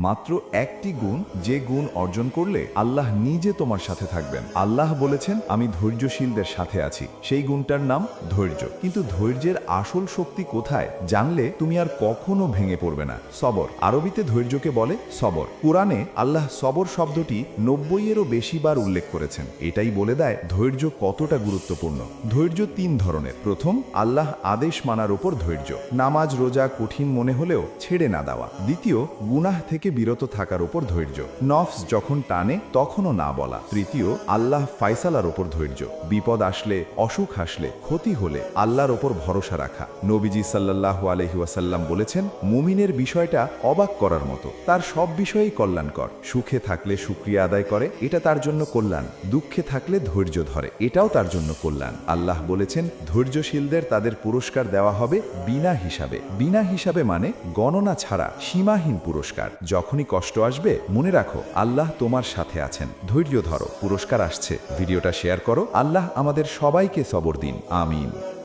মাত্র একটি গুণ, যে গুণ অর্জন করলে আল্লাহ নিজে তোমার সাথে থাকবেন। আল্লাহ বলেছেন, আমি ধৈর্যশীলদের সাথে আছি। সেই গুণটার নাম ধৈর্য। কিন্তু ধৈর্যের আসল শক্তি কোথায় জানলে তুমি আর কখনো ভেঙে পড়বে না। সবর, আরবিতে ধৈর্যকে বলে সবর। কোরআনে আল্লাহ সবর শব্দটি 90-এরও বেশি বার উল্লেখ করেছেন। এটাই বলে দেয় ধৈর্য কতটা গুরুত্বপূর্ণ। ধৈর্য 3 ধরনের। প্রথম, আল্লাহ আদেশ মানার উপর ধৈর্য, নামাজ রোজা কঠিন মনে হলেও ছেড়ে না দেওয়া। দ্বিতীয়, গুনাহ থেকে বিরত থাকার উপর ধৈর্য, নফস যখন টানে তখনও না বলা। তৃতীয়, আল্লাহ ফায়সালার উপর ধৈর্য, বিপদ আসলে, অসুখ আসলে, ক্ষতি হলে আল্লাহর ওপর ভরসা রাখা। নবীজি সাল্লাল্লাহু আলাইহি ওয়াসাল্লাম বলেছেন, মুমিনের বিষয়টা অবাক করার মতো, তার সব বিষয়েই কল্যাণকর। সুখে থাকলে শুকরিয়া আদায় করে, এটা তার জন্য কল্যাণ। দুঃখে থাকলে ধৈর্য ধরে, এটাও তার জন্য কল্যাণ। আল্লাহ বলেছেন, ধৈর্যশীলদের তাদের পুরস্কার দেওয়া হবে বিনা হিসাবে। বিনা হিসাবে মানে গণনা ছাড়া, সীমাহীন পুরস্কার। যখনই কষ্ট আসবে মনে রাখো, আল্লাহ তোমার সাথে আছেন। ধৈর্য ধরো, পুরস্কার আসছে। ভিডিওটা শেয়ার করো। আল্লাহ আমাদের সবাইকে সবর দিন। আমিন।